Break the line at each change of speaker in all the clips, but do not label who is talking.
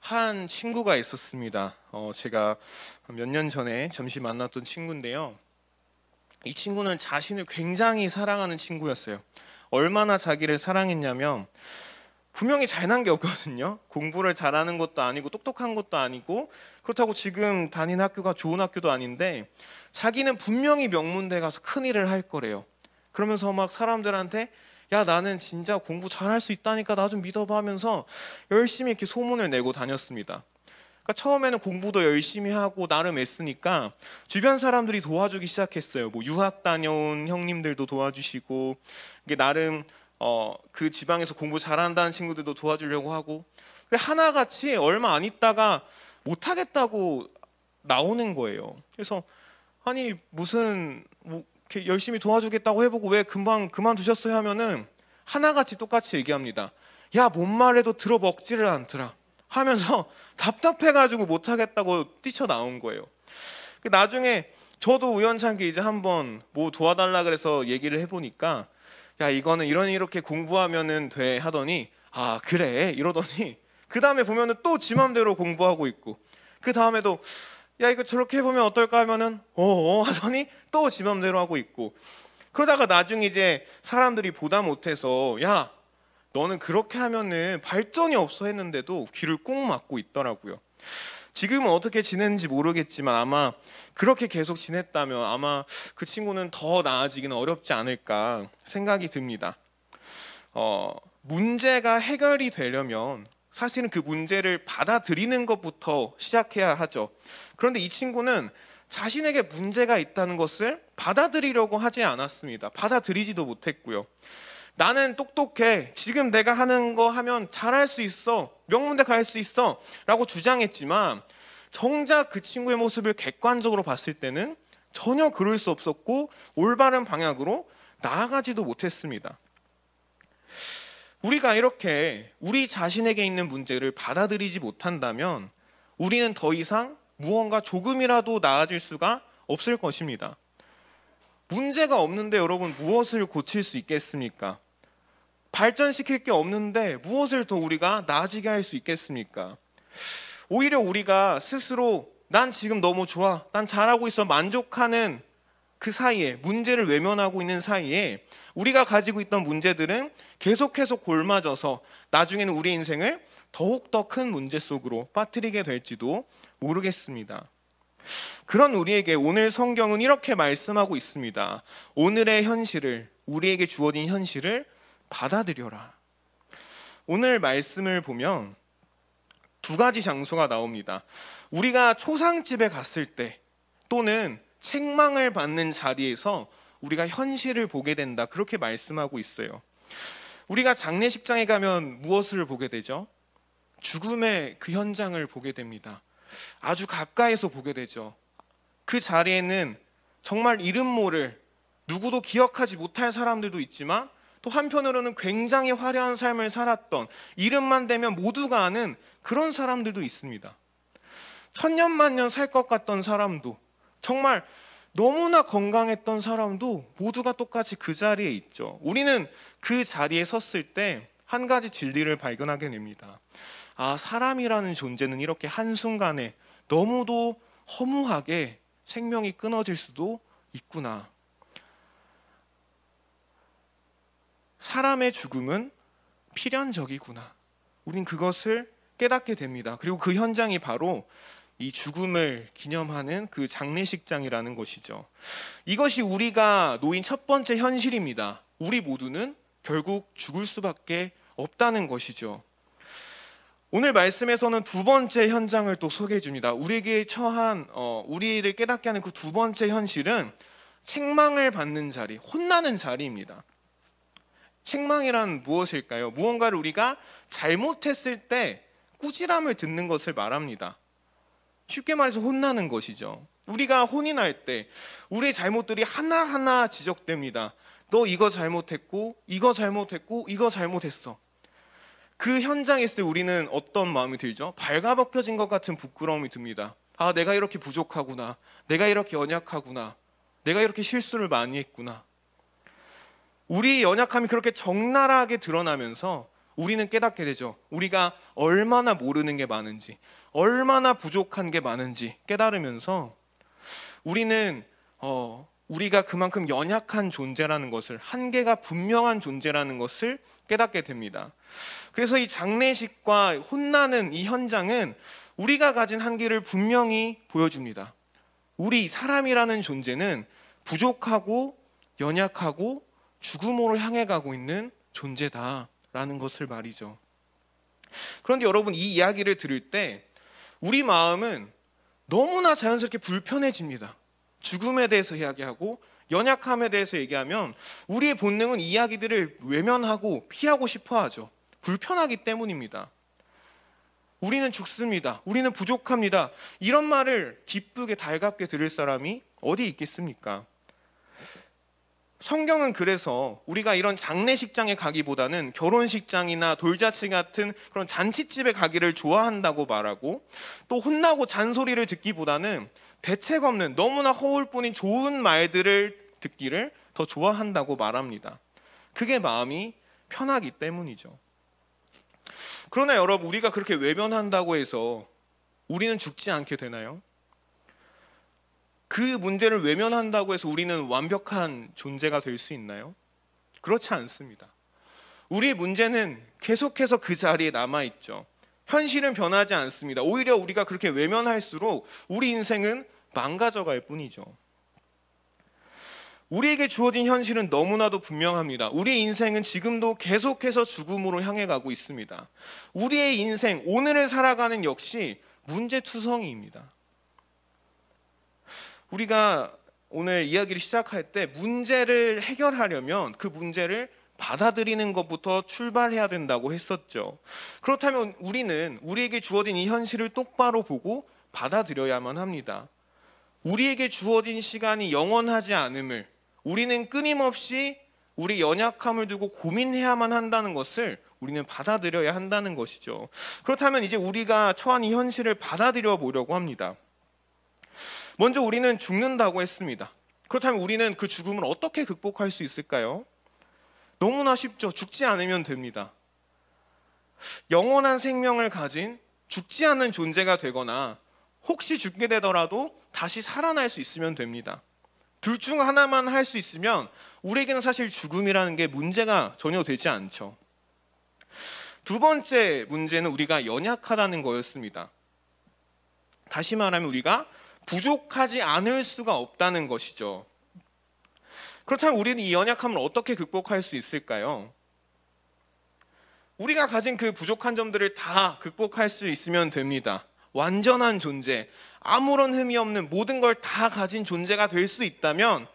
한 친구가 있었습니다. 제가 몇 년 전에 잠시 만났던 친구인데요. 이 친구는 자신을 굉장히 사랑하는 친구였어요. 얼마나 자기를 사랑했냐면 분명히 잘난 게 없거든요. 공부를 잘하는 것도 아니고 똑똑한 것도 아니고 그렇다고 지금 다니는 학교가 좋은 학교도 아닌데 자기는 분명히 명문대 가서 큰일을 할 거래요. 그러면서 막 사람들한테 야 나는 진짜 공부 잘할 수 있다니까 나 좀 믿어봐 하면서 열심히 이렇게 소문을 내고 다녔습니다. 그러니까 처음에는 공부도 열심히 하고 나름 애쓰니까 주변 사람들이 도와주기 시작했어요. 뭐 유학 다녀온 형님들도 도와주시고 이게 나름 그 지방에서 공부 잘한다는 친구들도 도와주려고 하고 근데 하나같이 얼마 안 있다가 못하겠다고 나오는 거예요. 그래서 아니 무슨 뭐 이렇게 열심히 도와주겠다고 해보고 왜 금방 그만두셨어요 하면은 하나같이 똑같이 얘기합니다. 야 뭔 말해도 들어먹지를 않더라 하면서 답답해가지고 못하겠다고 뛰쳐나온 거예요. 나중에 저도 우연찮게 이제 한번 뭐 도와달라 그래서 얘기를 해보니까 야 이거는 이렇게 공부하면은 돼 하더니 아 그래 이러더니 그 다음에 보면은 또 지 맘대로 공부하고 있고 그 다음에도 야 이거 저렇게 해보면 어떨까 하면은 하더니 또 지 맘대로 하고 있고 그러다가 나중에 이제 사람들이 보다 못해서 야 너는 그렇게 하면은 발전이 없어 했는데도 귀를 꼭 막고 있더라고요. 지금은 어떻게 지내는지 모르겠지만 아마 그렇게 계속 지냈다면 아마 그 친구는 더 나아지기는 어렵지 않을까 생각이 듭니다. 문제가 해결이 되려면 사실은 그 문제를 받아들이는 것부터 시작해야 하죠. 그런데 이 친구는 자신에게 문제가 있다는 것을 받아들이려고 하지 않았습니다. 받아들이지도 못했고요. 나는 똑똑해. 지금 내가 하는 거 하면 잘할 수 있어. 명문대 갈 수 있어. 라고 주장했지만 정작 그 친구의 모습을 객관적으로 봤을 때는 전혀 그럴 수 없었고 올바른 방향으로 나아가지도 못했습니다. 우리가 이렇게 우리 자신에게 있는 문제를 받아들이지 못한다면 우리는 더 이상 무언가 조금이라도 나아질 수가 없을 것입니다. 문제가 없는데 여러분 무엇을 고칠 수 있겠습니까? 발전시킬 게 없는데 무엇을 더 우리가 나아지게 할 수 있겠습니까? 오히려 우리가 스스로 난 지금 너무 좋아, 난 잘하고 있어 만족하는 그 사이에 문제를 외면하고 있는 사이에 우리가 가지고 있던 문제들은 계속해서 골마져서 나중에는 우리 인생을 더욱더 큰 문제 속으로 빠뜨리게 될지도 모르겠습니다. 그런 우리에게 오늘 성경은 이렇게 말씀하고 있습니다. 오늘의 현실을, 우리에게 주어진 현실을 받아들여라. 오늘 말씀을 보면 두 가지 장소가 나옵니다. 우리가 초상집에 갔을 때 또는 책망을 받는 자리에서 우리가 현실을 보게 된다. 그렇게 말씀하고 있어요. 우리가 장례식장에 가면 무엇을 보게 되죠? 죽음의 그 현장을 보게 됩니다. 아주 가까이서 보게 되죠. 그 자리에는 정말 이름 모를 누구도 기억하지 못할 사람들도 있지만 또 한편으로는 굉장히 화려한 삶을 살았던 이름만 대면 모두가 아는 그런 사람들도 있습니다. 천년만년 살 것 같던 사람도 정말 너무나 건강했던 사람도 모두가 똑같이 그 자리에 있죠. 우리는 그 자리에 섰을 때 한 가지 진리를 발견하게 됩니다. 아, 사람이라는 존재는 이렇게 한순간에 너무도 허무하게 생명이 끊어질 수도 있구나. 사람의 죽음은 필연적이구나. 우린 그것을 깨닫게 됩니다. 그리고 그 현장이 바로 이 죽음을 기념하는 그 장례식장이라는 것이죠. 이것이 우리가 놓인 첫 번째 현실입니다. 우리 모두는 결국 죽을 수밖에 없다는 것이죠. 오늘 말씀에서는 두 번째 현장을 또 소개해 줍니다. 우리에게 처한 우리를 깨닫게 하는 그 두 번째 현실은 책망을 받는 자리, 혼나는 자리입니다. 책망이란 무엇일까요? 무언가를 우리가 잘못했을 때 꾸지람을 듣는 것을 말합니다. 쉽게 말해서 혼나는 것이죠. 우리가 혼이 날 때 우리의 잘못들이 하나하나 지적됩니다. 너 이거 잘못했고 이거 잘못했고 이거 잘못했어. 그 현장에 있을 때 우리는 어떤 마음이 들죠? 발가벗겨진 것 같은 부끄러움이 듭니다. 아, 내가 이렇게 부족하구나. 내가 이렇게 연약하구나. 내가 이렇게 실수를 많이 했구나. 우리의 연약함이 그렇게 적나라하게 드러나면서 우리는 깨닫게 되죠. 우리가 얼마나 모르는 게 많은지, 얼마나 부족한 게 많은지 깨달으면서 우리는 우리가 그만큼 연약한 존재라는 것을, 한계가 분명한 존재라는 것을 깨닫게 됩니다. 그래서 이 장례식과 혼나는 이 현장은 우리가 가진 한계를 분명히 보여줍니다. 우리 사람이라는 존재는 부족하고 연약하고 죽음으로 향해 가고 있는 존재다라는 것을 말이죠. 그런데 여러분, 이 이야기를 들을 때 우리 마음은 너무나 자연스럽게 불편해집니다. 죽음에 대해서 이야기하고 연약함에 대해서 얘기하면 우리의 본능은 이 이야기들을 외면하고 피하고 싶어 하죠. 불편하기 때문입니다. 우리는 죽습니다. 우리는 부족합니다. 이런 말을 기쁘게 달갑게 들을 사람이 어디 있겠습니까? 성경은 그래서 우리가 이런 장례식장에 가기보다는 결혼식장이나 돌잔치 같은 그런 잔치집에 가기를 좋아한다고 말하고, 또 혼나고 잔소리를 듣기보다는 대책 없는 너무나 허울뿐인 좋은 말들을 듣기를 더 좋아한다고 말합니다. 그게 마음이 편하기 때문이죠. 그러나 여러분, 우리가 그렇게 외면한다고 해서 우리는 죽지 않게 되나요? 그 문제를 외면한다고 해서 우리는 완벽한 존재가 될 수 있나요? 그렇지 않습니다. 우리의 문제는 계속해서 그 자리에 남아있죠. 현실은 변하지 않습니다. 오히려 우리가 그렇게 외면할수록 우리 인생은 망가져갈 뿐이죠. 우리에게 주어진 현실은 너무나도 분명합니다. 우리의 인생은 지금도 계속해서 죽음으로 향해 가고 있습니다. 우리의 인생, 오늘을 살아가는 역시 문제투성이입니다. 우리가 오늘 이야기를 시작할 때 문제를 해결하려면 그 문제를 받아들이는 것부터 출발해야 된다고 했었죠. 그렇다면 우리는 우리에게 주어진 이 현실을 똑바로 보고 받아들여야만 합니다. 우리에게 주어진 시간이 영원하지 않음을, 우리는 끊임없이 우리 연약함을 두고 고민해야만 한다는 것을 우리는 받아들여야 한다는 것이죠. 그렇다면 이제 우리가 처한 이 현실을 받아들여 보려고 합니다. 먼저 우리는 죽는다고 했습니다. 그렇다면 우리는 그 죽음을 어떻게 극복할 수 있을까요? 너무나 쉽죠. 죽지 않으면 됩니다. 영원한 생명을 가진 죽지 않는 존재가 되거나 혹시 죽게 되더라도 다시 살아날 수 있으면 됩니다. 둘 중 하나만 할 수 있으면 우리에게는 사실 죽음이라는 게 문제가 전혀 되지 않죠. 두 번째 문제는 우리가 연약하다는 거였습니다. 다시 말하면 우리가 부족하지 않을 수가 없다는 것이죠. 그렇다면 우리는 이 연약함을 어떻게 극복할 수 있을까요? 우리가 가진 그 부족한 점들을 다 극복할 수 있으면 됩니다. 완전한 존재, 아무런 흠이 없는 모든 걸 다 가진 존재가 될 수 있다면,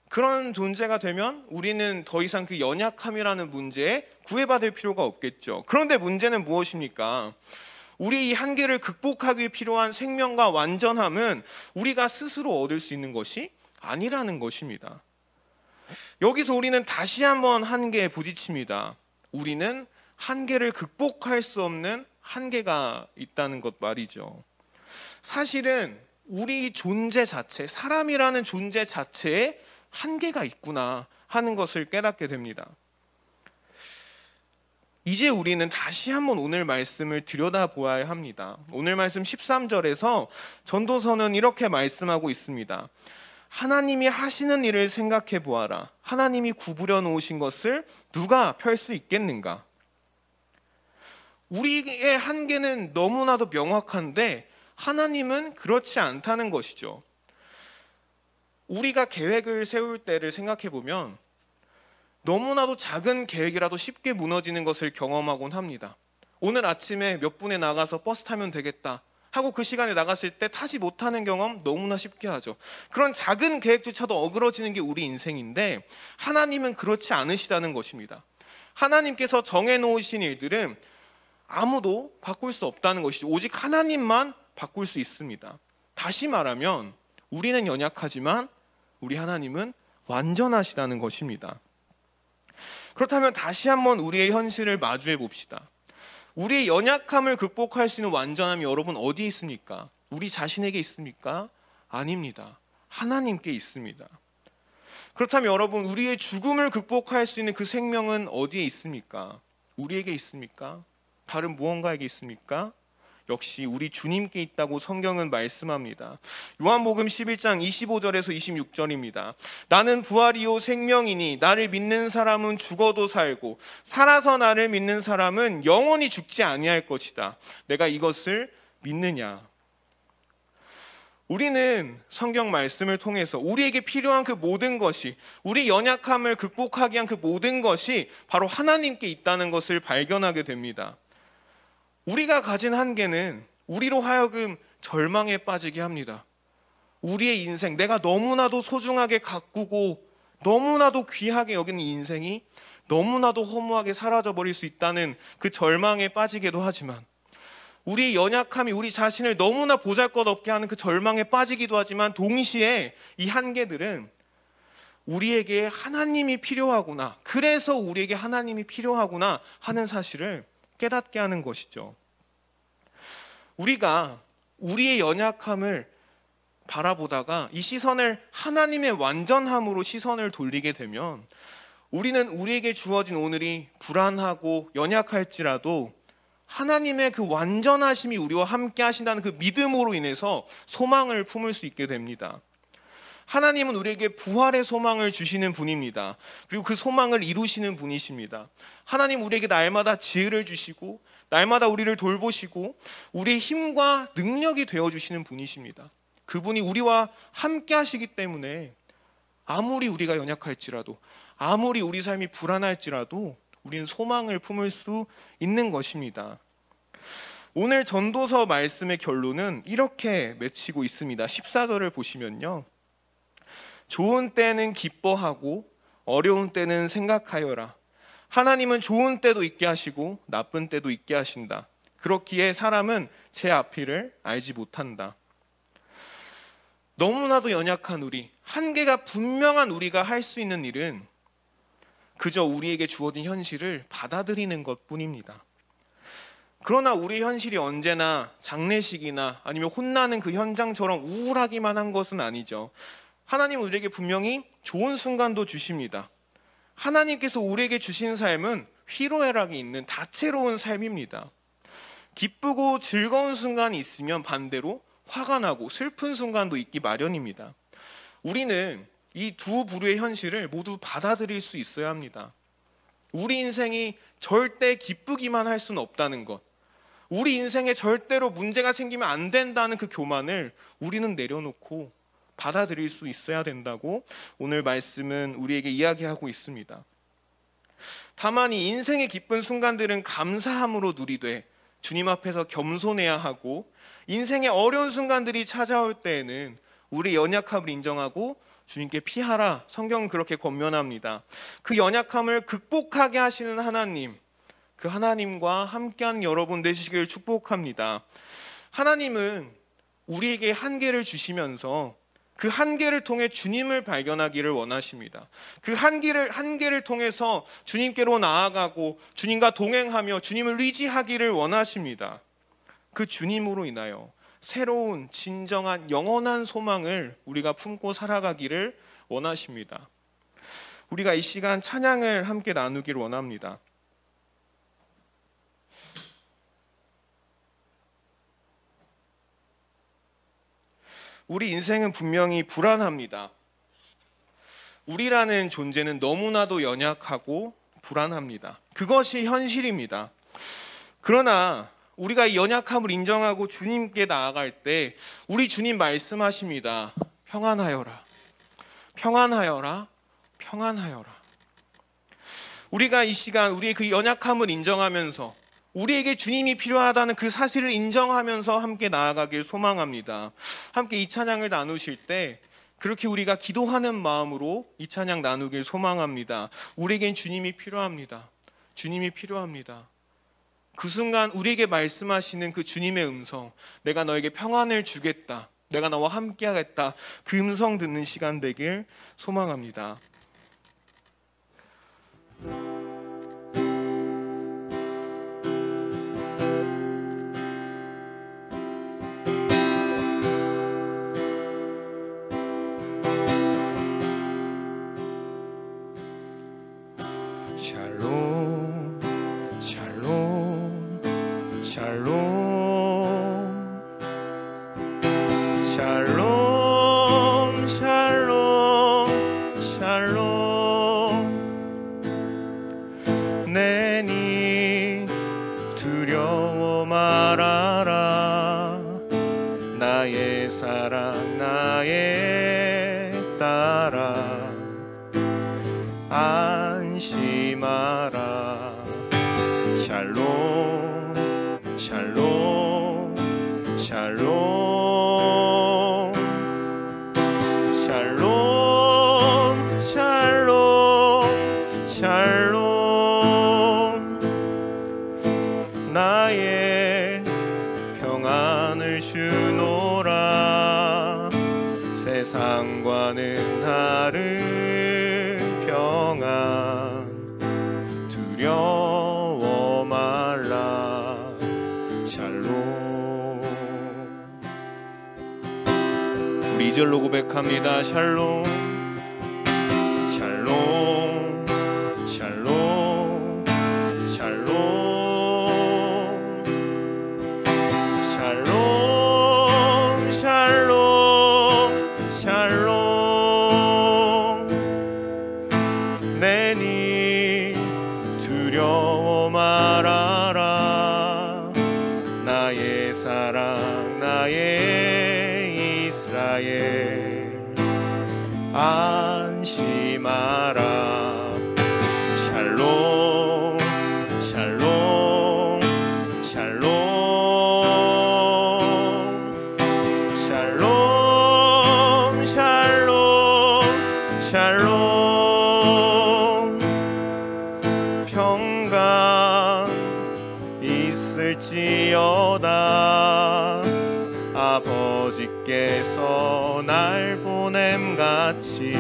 그런 존재가 되면 우리는 더 이상 그 연약함이라는 문제에 구애받을 필요가 없겠죠. 그런데 문제는 무엇입니까? 우리 이 한계를 극복하기 위해 필요한 생명과 완전함은 우리가 스스로 얻을 수 있는 것이 아니라는 것입니다. 여기서 우리는 다시 한번 한계에 부딪힙니다. 우리는 한계를 극복할 수 없는 한계가 있다는 것 말이죠. 사실은 우리 존재 자체, 사람이라는 존재 자체에 한계가 있구나 하는 것을 깨닫게 됩니다. 이제 우리는 다시 한번 오늘 말씀을 들여다보아야 합니다. 오늘 말씀 13절에서 전도서는 이렇게 말씀하고 있습니다. 하나님이 하시는 일을 생각해 보아라. 하나님이 구부려 놓으신 것을 누가 펼 수 있겠는가? 우리의 한계는 너무나도 명확한데 하나님은 그렇지 않다는 것이죠. 우리가 계획을 세울 때를 생각해 보면 너무나도 작은 계획이라도 쉽게 무너지는 것을 경험하곤 합니다. 오늘 아침에 몇 분에 나가서 버스 타면 되겠다 하고 그 시간에 나갔을 때 타지 못하는 경험 너무나 쉽게 하죠. 그런 작은 계획조차도 어그러지는 게 우리 인생인데 하나님은 그렇지 않으시다는 것입니다. 하나님께서 정해놓으신 일들은 아무도 바꿀 수 없다는 것이죠. 오직 하나님만 바꿀 수 있습니다. 다시 말하면 우리는 연약하지만 우리 하나님은 완전하시다는 것입니다. 그렇다면 다시 한번 우리의 현실을 마주해 봅시다. 우리의 연약함을 극복할 수 있는 완전함이 여러분 어디에 있습니까? 우리 자신에게 있습니까? 아닙니다. 하나님께 있습니다. 그렇다면 여러분, 우리의 죽음을 극복할 수 있는 그 생명은 어디에 있습니까? 우리에게 있습니까? 다른 무언가에게 있습니까? 역시 우리 주님께 있다고 성경은 말씀합니다. 요한복음 11장 25절에서 26절입니다. 나는 부활이요 생명이니 나를 믿는 사람은 죽어도 살고 살아서 나를 믿는 사람은 영원히 죽지 아니할 것이다. 내가 이것을 믿느냐? 우리는 성경 말씀을 통해서 우리에게 필요한 그 모든 것이, 우리 연약함을 극복하기 위한 그 모든 것이 바로 하나님께 있다는 것을 발견하게 됩니다. 우리가 가진 한계는 우리로 하여금 절망에 빠지게 합니다. 우리의 인생, 내가 너무나도 소중하게 가꾸고 너무나도 귀하게 여기는 인생이 너무나도 허무하게 사라져버릴 수 있다는 그 절망에 빠지기도 하지만, 우리의 연약함이 우리 자신을 너무나 보잘것없게 하는 그 절망에 빠지기도 하지만, 동시에 이 한계들은 우리에게 하나님이 필요하구나, 그래서 우리에게 하나님이 필요하구나 하는 사실을 깨닫게 하는 것이죠. 우리가 우리의 연약함을 바라보다가 이 시선을 하나님의 완전함으로 시선을 돌리게 되면, 우리는 우리에게 주어진 오늘이 불안하고 연약할지라도 하나님의 그 완전하심이 우리와 함께 하신다는 그 믿음으로 인해서 소망을 품을 수 있게 됩니다. 하나님은 우리에게 부활의 소망을 주시는 분입니다. 그리고 그 소망을 이루시는 분이십니다. 하나님 우리에게 날마다 지혜를 주시고 날마다 우리를 돌보시고 우리의 힘과 능력이 되어주시는 분이십니다. 그분이 우리와 함께 하시기 때문에 아무리 우리가 연약할지라도, 아무리 우리 삶이 불안할지라도 우리는 소망을 품을 수 있는 것입니다. 오늘 전도서 말씀의 결론은 이렇게 맺히고 있습니다. 14절을 보시면요, 좋은 때는 기뻐하고 어려운 때는 생각하여라. 하나님은 좋은 때도 있게 하시고 나쁜 때도 있게 하신다. 그렇기에 사람은 제 앞일을 알지 못한다. 너무나도 연약한 우리, 한계가 분명한 우리가 할 수 있는 일은 그저 우리에게 주어진 현실을 받아들이는 것뿐입니다. 그러나 우리의 현실이 언제나 장례식이나 아니면 혼나는 그 현장처럼 우울하기만 한 것은 아니죠. 하나님은 우리에게 분명히 좋은 순간도 주십니다. 하나님께서 우리에게 주신 삶은 희로애락이 있는 다채로운 삶입니다. 기쁘고 즐거운 순간이 있으면 반대로 화가 나고 슬픈 순간도 있기 마련입니다. 우리는 이 두 부류의 현실을 모두 받아들일 수 있어야 합니다. 우리 인생이 절대 기쁘기만 할 수는 없다는 것, 우리 인생에 절대로 문제가 생기면 안 된다는 그 교만을 우리는 내려놓고 받아들일 수 있어야 된다고 오늘 말씀은 우리에게 이야기하고 있습니다. 다만 이 인생의 기쁜 순간들은 감사함으로 누리되 주님 앞에서 겸손해야 하고, 인생의 어려운 순간들이 찾아올 때에는 우리의 연약함을 인정하고 주님께 피하라, 성경은 그렇게 권면합니다. 그 연약함을 극복하게 하시는 하나님, 그 하나님과 함께하는 여러분 되시길 축복합니다. 하나님은 우리에게 한계를 주시면서 그 한계를 통해 주님을 발견하기를 원하십니다. 그 한계를 통해서 주님께로 나아가고 주님과 동행하며 주님을 의지하기를 원하십니다. 그 주님으로 인하여 새로운 진정한 영원한 소망을 우리가 품고 살아가기를 원하십니다. 우리가 이 시간 찬양을 함께 나누기를 원합니다. 우리 인생은 분명히 불안합니다. 우리라는 존재는 너무나도 연약하고 불안합니다. 그것이 현실입니다. 그러나 우리가 이 연약함을 인정하고 주님께 나아갈 때 우리 주님 말씀하십니다. 평안하여라, 평안하여라, 평안하여라. 우리가 이 시간 우리의 그 연약함을 인정하면서 우리에게 주님이 필요하다는 그 사실을 인정하면서 함께 나아가길 소망합니다. 함께 이 찬양을 나누실 때 그렇게 우리가 기도하는 마음으로 이 찬양 나누길 소망합니다. 우리에겐 주님이 필요합니다. 주님이 필요합니다. 그 순간 우리에게 말씀하시는 그 주님의 음성, 내가 너에게 평안을 주겠다, 내가 너와 함께 하겠다, 그 음성 듣는 시간 되길 소망합니다. 샬롬 샬롬 샬롬 샬롬 내니 두려워 말아라 나의 사랑 나의 딸아 안심하라 샬롬 샬롬 샬롬 샬롬 샬롬 샬롬 나의 평안을 주노라 세상과는 다른 평안 두려워 말라 샬롬 우리 2절로 고백합니다. 샬롬 샬롬 샬롬 샬롬 샬롬 샬롬 샬롬 내니 두려워 말아라 나의 사랑 나의 이스라엘 안심하라 샬롬 샬롬 샬롬 샬롬 샬롬 샬롬 평강 있을지어다 아버지께서 날 보냄같이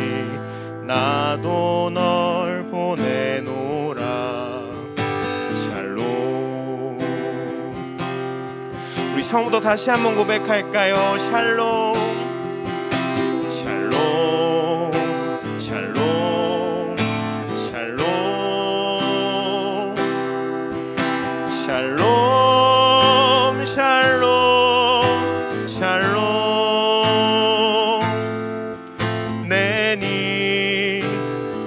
나도 널 보내노라 샬롬 우리 처음부터 다시 한번 고백할까요? 샬롬 샬롬 샬롬 샬롬 샬롬 샬롬 샬롬 내니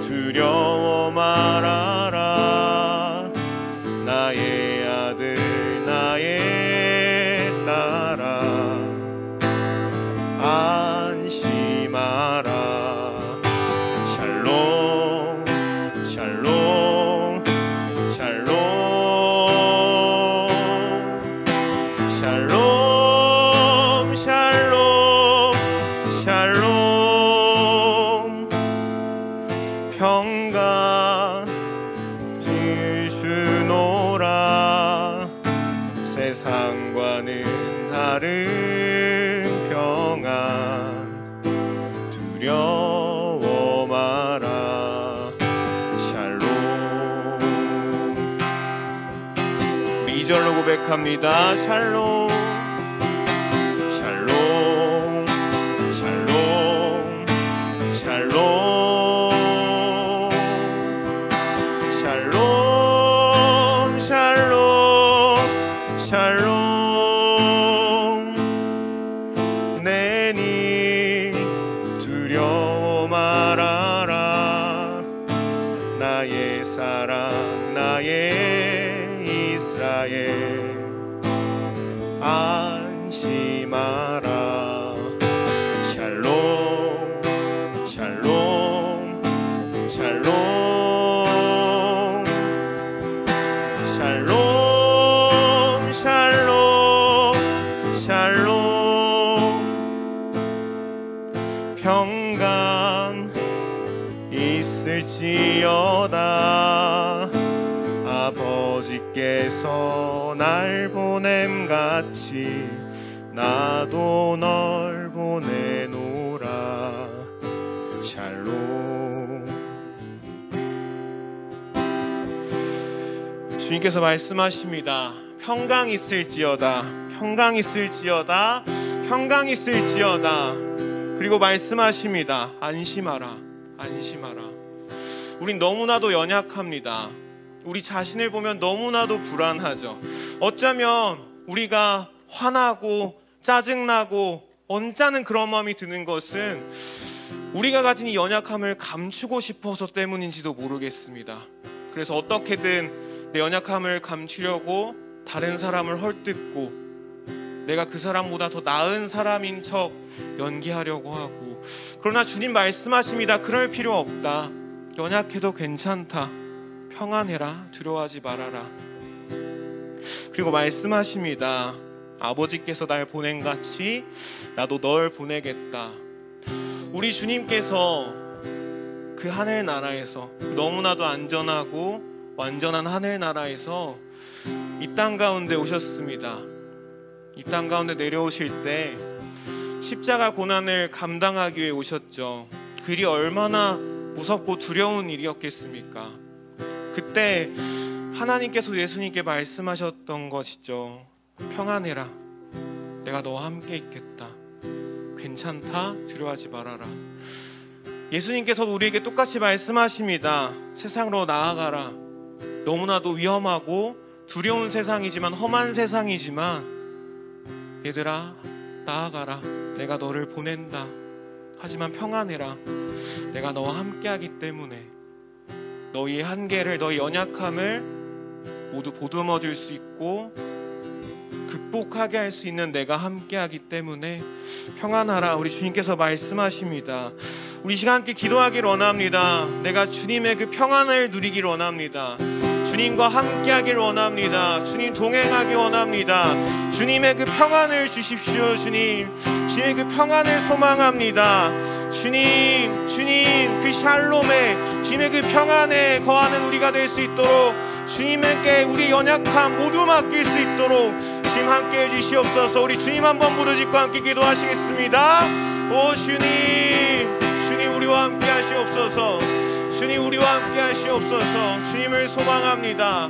두려워 말아라 나의 아들 나의 딸아 안심하라 샬롬 샬롬 샬롬 샬롬 샬롬 샬롬 평강 주시노라 세상과는 다른 평안 두려워 마라 샬롬 우리 2절로 고백합니다. 샬롬 샬롬 샬롬 샬롬 샬롬 샬롬 샬롬 내니 두려워 말아라 나의 사랑 나의 이스라엘 안심하라 샬롬 샬롬 샬롬 샬롬 샬롬 샬롬 평강 있을지어다 아버지께서 날 보냄같이 나도 널 보내노라 샬롬 주님께서 말씀하십니다. 평강 있을지어다 평강 있을지어다 평강 있을지어다 그리고 말씀하십니다. 안심하라 안심하라 우린 너무나도 연약합니다. 우리 자신을 보면 너무나도 불안하죠. 어쩌면 우리가 화나고 짜증나고 언짢은 그런 마음이 드는 것은 우리가 가진 이 연약함을 감추고 싶어서 때문인지도 모르겠습니다. 그래서 어떻게든 내 연약함을 감추려고 다른 사람을 헐뜯고 내가 그 사람보다 더 나은 사람인 척 연기하려고 하고, 그러나 주님 말씀하십니다. 그럴 필요 없다. 연약해도 괜찮다. 평안해라. 두려워하지 말아라. 그리고 말씀하십니다. 아버지께서 날 보낸 같이 나도 널 보내겠다. 우리 주님께서 그 하늘나라에서, 너무나도 안전하고 완전한 하늘나라에서 이 땅 가운데 오셨습니다. 이 땅 가운데 내려오실 때 십자가 고난을 감당하기 위해 오셨죠. 그 일이 얼마나 무섭고 두려운 일이었겠습니까? 그때 하나님께서 예수님께 말씀하셨던 것이죠. 평안해라. 내가 너와 함께 있겠다. 괜찮다. 두려워하지 말아라. 예수님께서도 우리에게 똑같이 말씀하십니다. 세상으로 나아가라. 너무나도 위험하고 두려운 세상이지만, 험한 세상이지만, 얘들아 나아가라. 내가 너를 보낸다. 하지만 평안해라. 내가 너와 함께하기 때문에 너희의 한계를, 너희 연약함을 모두 보듬어 줄 수 있고 극복하게 할 수 있는 내가 함께하기 때문에 평안하라. 우리 주님께서 말씀하십니다. 우리 시간 함께 기도하기를 원합니다. 내가 주님의 그 평안을 누리기를 원합니다. 주님과 함께하기를 원합니다. 주님 동행하기 원합니다. 주님의 그 평안을 주십시오. 주님의 그 평안을 소망합니다. 주님 그 샬롬에, 주님의 그 평안에 거하는 우리가 될 수 있도록, 주님에게 우리 연약함 모두 맡길 수 있도록 주님 함께 해주시옵소서. 우리 주님 한번 부르짖고 함께 기도하시겠습니다. 오 주님 우리와 함께 하시옵소서. 주님 우리와 함께 하시옵소서. 주님을 소망합니다.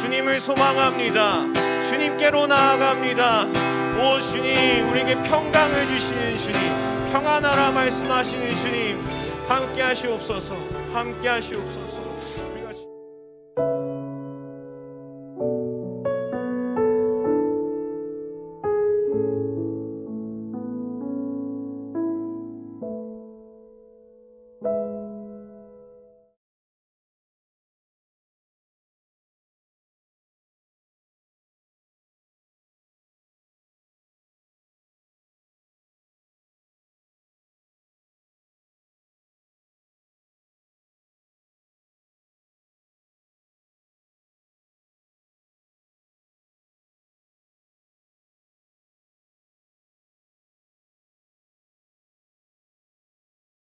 주님을 소망합니다. 주님께로 나아갑니다. 오 주님, 우리에게 평강을 주시는 주님, 평안하라 말씀하시는 주님, 함께 하시옵소서. 함께 하시옵소서.